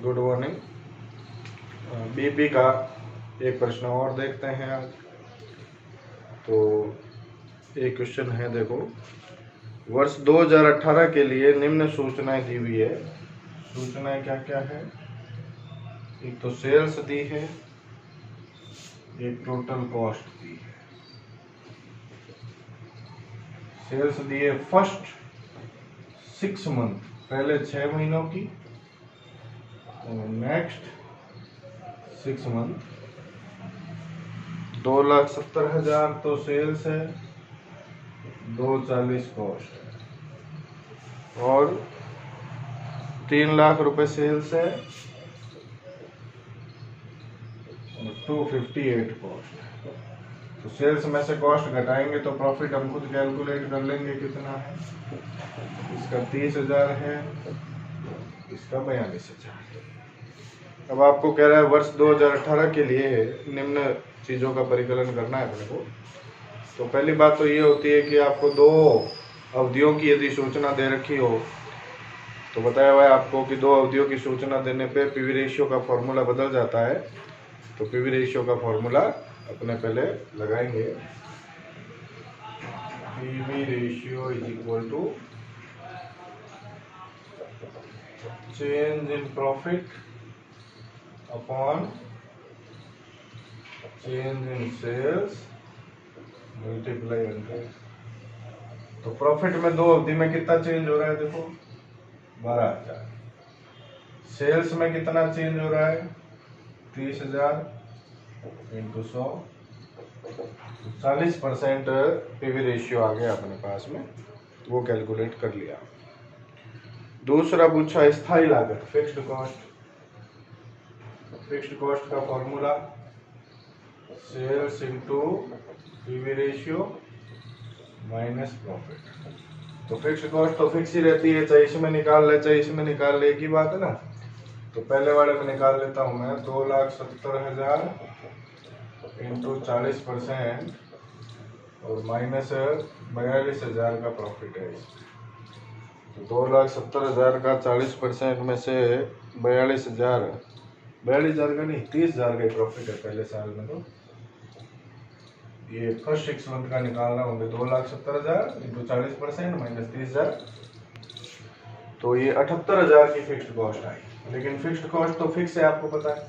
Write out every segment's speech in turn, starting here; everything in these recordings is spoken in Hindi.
Good morning. बीपी का एक प्रश्न और देखते हैं आज। तो एक क्वेश्चन है, देखो, वर्ष 2018 के लिए निम्न सूचनाएं दी हुई है। सूचनाएं क्या क्या है? एक तो सेल्स दी है, एक टोटल कॉस्ट दी है। सेल्स दी है फर्स्ट 6 मंथ, पहले 6 महीनों की, और नेक्स्ट 6 मंथ 2,70,000 तो सेल्स है, 240 कॉस्ट है, और 3 लाख रुपए सेल्स है और 258 कॉस्ट है। तो सेल्स में से कॉस्ट घटाएंगे तो प्रॉफिट हम खुद कैलकुलेट कर लेंगे कितना है। इसका 30,000 है, इसका 42,000। अब आपको कह रहा है वर्ष 2018 के लिए निम्न चीज़ों का परिकलन करना है अपने को। तो पहली बात तो ये होती है कि आपको 2 अवधियों की यदि सूचना दे रखी हो तो बताया हुआ है आपको कि 2 अवधियों की सूचना देने पे पीवी रेशियो का फॉर्मूला बदल जाता है। तो पीवी रेशियो का फॉर्मूला अपने पहले लगाएंगे। PV ratio is equal to change in profit upon change in sales multiply 100। तो प्रॉफिट में 2 अवधि में कितना चेंज हो रहा है? देखो 12,000। सेल्स में कितना चेंज हो रहा है? 30,000 इंटू 100, 40% पीवी रेशियो आ गया अपने पास में, वो कैलकुलेट कर लिया। दूसरा पूछा स्थायी लागत, फिक्स्ड कॉस्ट। फिक्स्ड कॉस्ट का formula sales into PV ratio minus profit. तो फिक्स्ड कॉस्ट तो फिक्स ही रहती है, चाहे इसमें निकाल ले चाहे इसमें निकाल ले, एक ही बात है ना। तो पहले वाले में निकाल लेता हूं मैं, 2,70,000 इंटू 40% और माइनस 42,000 का प्रॉफिट है इसमें। तो 2,70,000 का 40% में से 42,000 का नहीं, 30,000 का ही प्रॉफिट है पहले साल में। तो ये फर्स्ट 6 मंथ का निकालना होंगे, 2,70,000 इंटू 40% माइनस 30,000, तो ये 78,000 की फिक्स्ड कॉस्ट आई। लेकिन फिक्स्ड कॉस्ट तो फिक्स है, आपको पता है।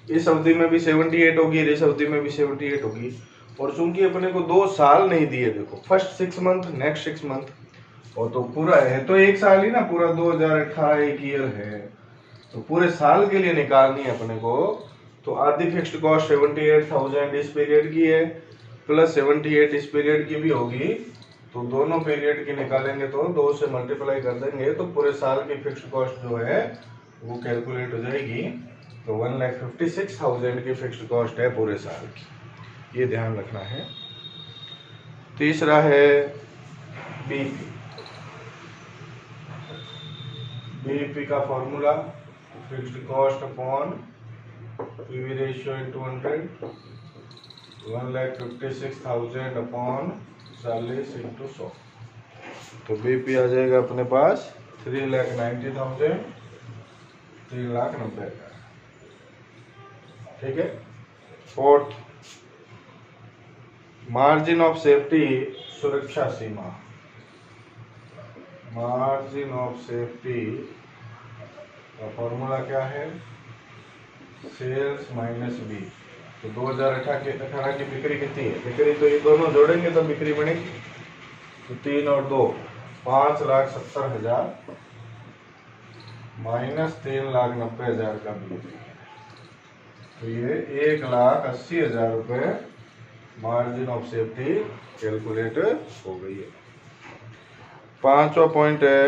इस अवधि में भी 78 होगी, इस अवधि में भी 78 होगी। और चूंकि अपने को 2 साल नहीं दिए, देखो फर्स्ट 6 मंथ नेक्स्ट 6 मंथ, और तो पूरा है तो 1 साल ही ना, पूरा 2018 एक ईयर है, तो पूरे साल के लिए निकालनी है अपने को। तो आधी फिक्स्ड कॉस्ट 78,000 इस पीरियड की है, प्लस 78 इस पीरियड की भी होगी। तो दोनों पीरियड की निकालेंगे तो 2 से मल्टीप्लाई कर देंगे तो पूरे साल की फिक्स्ड कॉस्ट जो है वो कैलकुलेट हो जाएगी। तो 1,56,000 की फिक्स्ड कॉस्ट है पूरे साल की, ये ध्यान रखना है। तीसरा है बीपी। बीपी का formula fixed cost upon PV ratio into 100, 1,56,000 upon 40 into 100। तो बीपी आ जाएगा अपने पास 3,90,000, 3,90,000। ठीक है। फोर्थ, मार्जिन ऑफ सेफ्टी, सुरक्षा सीमा। मार्जिन ऑफ सेफ्टी का फॉर्मूला क्या है? Sales minus B. तो 2018 की बिक्री कितनी है? बिक्री तो ये दोनों जोड़ेंगे तो बिक्री बनेगी। तो 3 और 2 5,70,000 माइनस 3,90,000 का बिक्री है, तो ये 1,80,000 रुपये मार्जिन ऑफ सेफ्टी कैलकुलेट हो गई है। 5वां पॉइंट है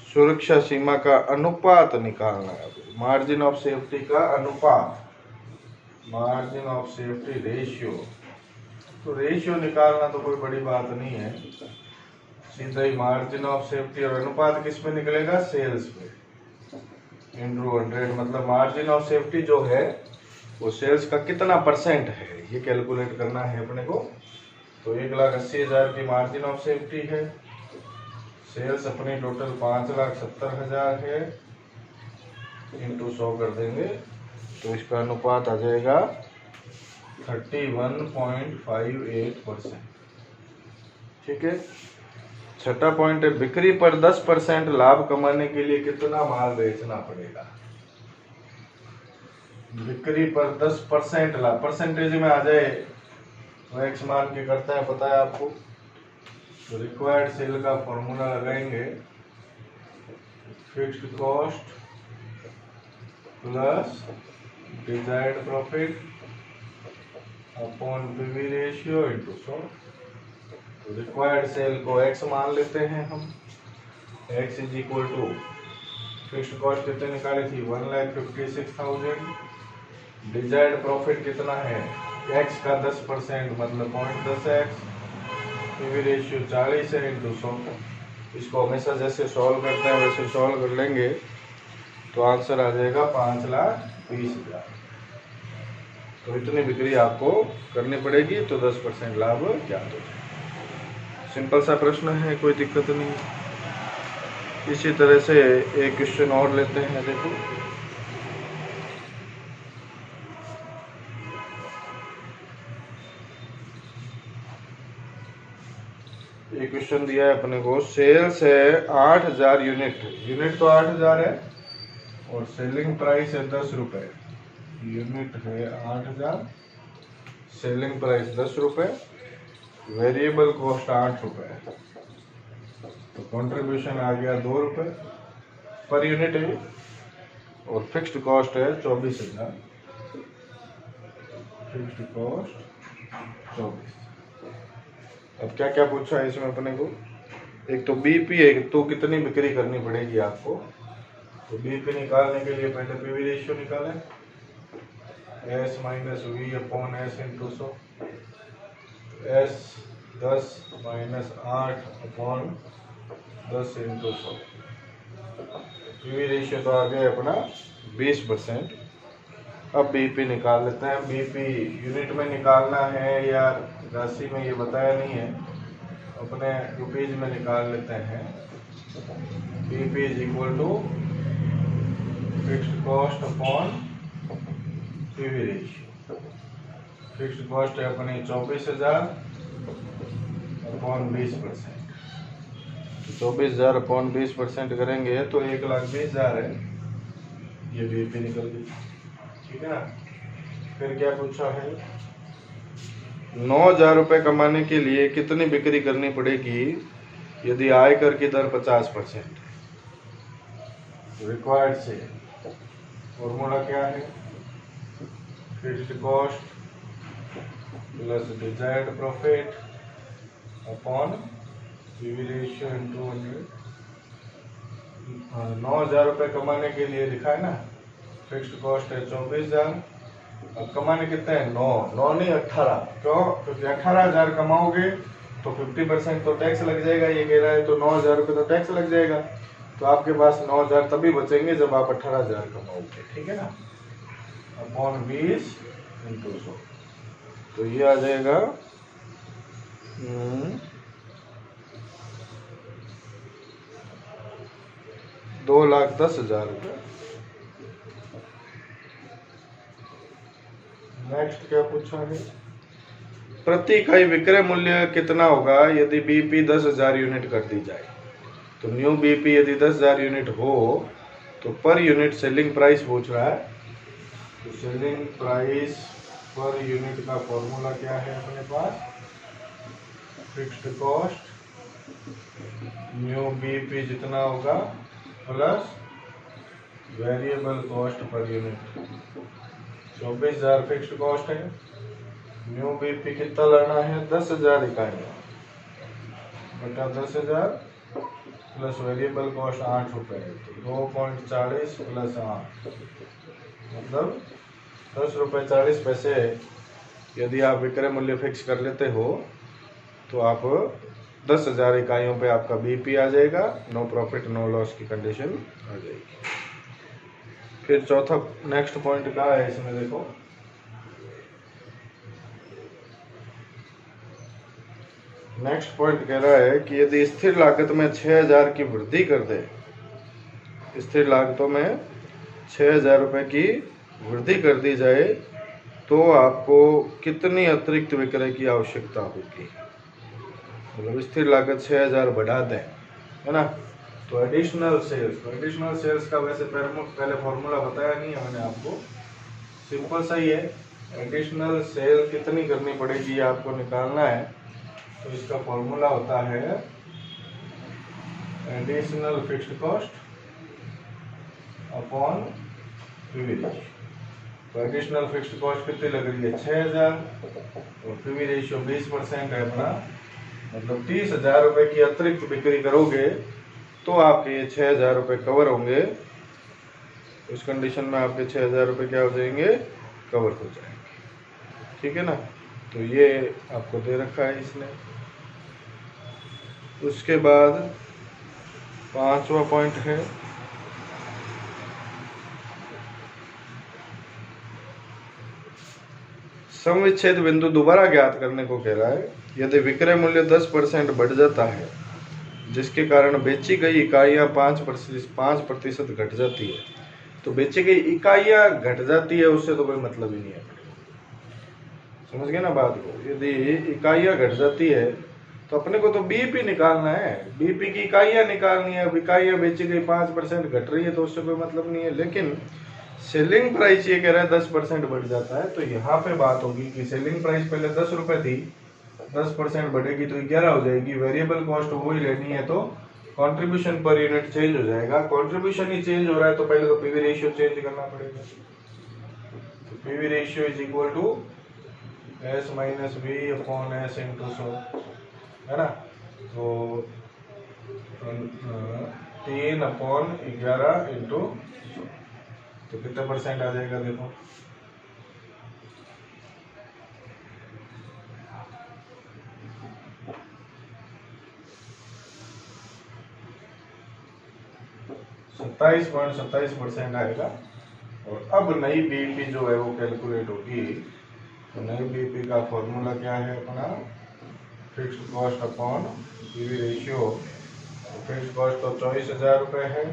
सुरक्षा सीमा का अनुपात निकालना है। मार्जिन ऑफ सेफ्टी का अनुपात, मार्जिन ऑफ सेफ्टी रेशियो। तो रेशियो निकालना तो कोई बड़ी बात नहीं है, सीधा ही मार्जिन ऑफ सेफ्टी और अनुपात किस पे निकलेगा? सेल्स पे इंटू 100। मतलब मार्जिन ऑफ सेफ्टी जो है वो सेल्स का कितना परसेंट है ये कैलकुलेट करना है अपने को। तो 1,80,000 की मार्जिन ऑफ सेफ्टी है, सेल्स अपनी टोटल 5,70,000 है, इंटू 100 कर देंगे तो इसका अनुपात आ जाएगा 31.58%। ठीक है। छठा पॉइंट है, बिक्री पर 10% लाभ कमाने के लिए कितना माल बेचना पड़ेगा। बिक्री पर 10% लाभ, परसेंटेज में आ जाए तो एक्स मान के करते हैं, पता है आपको। तो रिक्वायर्ड सेल का फॉर्मूला लगाएंगे, fixed cost plus desired profit upon PV ratio into 100। तो रिक्वायर्ड सेल को एक्स मान लेते हैं हम, X is equal to fixed cost कितने निकाली थी 1,56,000, डिजायर्ड प्रॉफिट कितना है एक्स का 10% मतलब 0.10x, पीवी रेशियो 40 है इंटू 100। इसको हमेशा जैसे सॉल्व करते हैं वैसे सॉल्व कर लेंगे तो आंसर आ जाएगा 5,20,000। तो इतनी बिक्री आपको करनी पड़ेगी तो 10% लाभ ज्ञात हो जाए। सिंपल सा प्रश्न है, कोई दिक्कत नहीं। इसी तरह से एक क्वेश्चन और लेते हैं, देखो। एक क्वेश्चन दिया है अपने को, सेल्स है 8,000 यूनिट, यूनिट तो 8,000 है और सेलिंग प्राइस है 10 रुपए। यूनिट है 8,000, सेलिंग प्राइस 10 रुपए, वेरिएबल कॉस्ट 8 रुपए, तो कंट्रीब्यूशन आ गया 2 रुपए पर यूनिट है और फिक्स्ड कॉस्ट है 24,000। Fixed cost 24। अब क्या क्या पूछा है इसमें अपने को, एक तो बीपी है, तो कितनी बिक्री करनी पड़ेगी आपको। तो बीपी निकालने के लिए पहले पीवी रेशियो निकालें, S minus V upon S into 100। S 10 minus 8 upon 10 into 100। PV ratio तो आ गया अपना 20%। अब बीपी निकाल लेते हैं। बीपी यूनिट में निकालना है या राशि में ये बताया नहीं है, अपने रुपीज में निकाल लेते हैं। BP is equal to fixed cost upon PV ratio. Fixed cost है अपनी 24,000 अपॉन 20%। 24,000 अपॉन 20% करेंगे तो 1,20,000 है, ये बीपी निकल गई। ठीक है ना। फिर क्या पूछा है, 9,000 रुपए कमाने के लिए कितनी बिक्री करनी पड़ेगी यदि आयकर की दर 50%। रिक्वायर्ड से फॉर्मूला क्या है, fixed cost plus desired profit upon PV ratio into 100। 9,000 रुपए कमाने के लिए लिखा है ना, फिक्स्ड कॉस्ट है 24,000, अब कमाने कितने हैं 9 नहीं 18। क्यों, क्योंकि 18,000 कमाओगे तो 50% तो टैक्स लग जाएगा, ये कह रहा है, तो 9,000 रुपये तो टैक्स लग जाएगा। तो आपके पास 9,000 तभी बचेंगे जब आप 18,000 कमाओगे। ठीक है ना, अपॉन 20 इंटू 100। तो ये आ जाएगा 2,10,000 रुपये। नेक्स्ट क्या पूछा है, प्रति इकाई विक्रय मूल्य कितना होगा यदि बीपी 10,000 यूनिट कर दी जाए। तो न्यू बीपी यदि 10,000 यूनिट हो तो पर यूनिट सेलिंग प्राइस पूछ रहा है। तो सेलिंग प्राइस पर यूनिट का फॉर्मूला क्या है अपने पास, फिक्स्ड कॉस्ट न्यू बीपी जितना होगा plus variable cost per unit. 24,000 fixed cost है, न्यू बीपी कितना लेना है 10,000 इकाइयाँ बटा 10,000 प्लस वेरिएबल कॉस्ट 8 रुपये, तो 2.40 प्लस 8 मतलब 10 रुपये 40 पैसे। यदि आप विक्रय मूल्य फिक्स कर लेते हो तो आप 10,000 इकाइयों पे आपका बीपी आ जाएगा, नो प्रॉफिट नो लॉस की कंडीशन आ जाएगी। फिर चौथा नेक्स्ट पॉइंट क्या है इसमें, देखो नेक्स्ट पॉइंट कह रहा है कि यदि स्थिर लागत में 6,000 की वृद्धि कर दे, स्थिर लागतों में 6,000 रुपये की वृद्धि कर दी जाए तो आपको कितनी अतिरिक्त विक्रय की आवश्यकता होगी। मतलब स्थिर लागत 6,000 बढ़ा दें, है ना। तो एडिशनल सेल्स का वैसे पहले फॉर्मूला बताया नहीं है मैंने आपको, सिंपल सा ही है। एडिशनल सेल कितनी करनी पड़ेगी ये आपको निकालना है। तो इसका फॉर्मूला होता है additional fixed cost upon PV ratio. तो एडिशनल फिक्स्ड कॉस्ट कितनी लग रही है 6,000 और पीवी रेशियो 20% है अपना, मतलब 30,000 रुपये की अतिरिक्त बिक्री करोगे तो आपके ये 6,000 रुपये कवर होंगे। उस कंडीशन में आपके 6,000 रुपये क्या हो जाएंगे, कवर हो जाएंगे, ठीक है ना। तो ये आपको दे रखा है इसने। उसके बाद 5वां पॉइंट है समविच्छेद बिंदु दोबारा ज्ञात करने को कह रहा है। यदि विक्रय मूल्य 10% बढ़ जाता है जिसके कारण बेची गई इकाइयाँ 5% घट जाती है, तो बेची गई इकाइयाँ घट जाती है उससे तो कोई मतलब ही नहीं है, समझ गए ना बात को। यदि इकाइयाँ घट जाती है तो अपने को तो बीईपी निकालना है, बीईपी की इकाइयाँ निकालनी है। अब इकाइयाँ बेची गई 5% घट रही है तो उससे कोई मतलब नहीं है। लेकिन सेलिंग प्राइस ये कह रहा है 10% बढ़ जाता है, तो यहाँ पे बात होगी कि सेलिंग प्राइस पहले 10 रुपये थी, 10% बढ़ेगी तो 11 हो जाएगी। वेरिएबल कॉस्ट वही रहनी है तो कंट्रीब्यूशन पर यूनिट चेंज हो जाएगा। कंट्रीब्यूशन ही चेंज हो रहा है तो पहले तो पीवी रेशियो चेंज करना पड़ेगा। तो PV ratio is equal to S minus V upon S into 100, है ना। तो 3/11 इंटू 100, तो कितने परसेंट आ जाएगा देखो, %27.27% आएगा। और अब नई बीईपी जो है वो कैलकुलेट होगी। तो नई बीईपी का फॉर्मूला क्या है अपना, fixed cost upon PV ratio. Fixed cost तो 24,000 रुपये है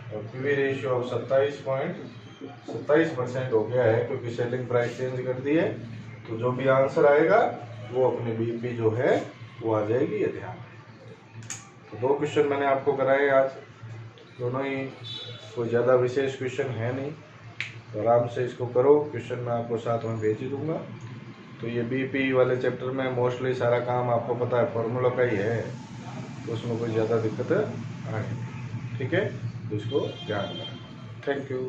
और पीवी रेशियो अब 27.27% हो गया है क्योंकि सेलिंग प्राइस चेंज कर दी है। तो जो भी आंसर आएगा वो अपनी बीईपी जो है वो आ जाएगी, ये ध्यान। तो 2 क्वेश्चन मैंने आपको कराए आज, दोनों ही कोई ज़्यादा विशेष क्वेश्चन है नहीं, तो आराम से इसको करो। क्वेश्चन मैं आपको साथ में भेज ही दूंगा। तो ये बीईपी वाले चैप्टर में मोस्टली सारा काम आपको पता है फॉर्मूला का ही है, तो उसमें कोई ज़्यादा दिक्कत आनी नहीं, ठीक है। तो इसको ध्यान रखना। Thank you.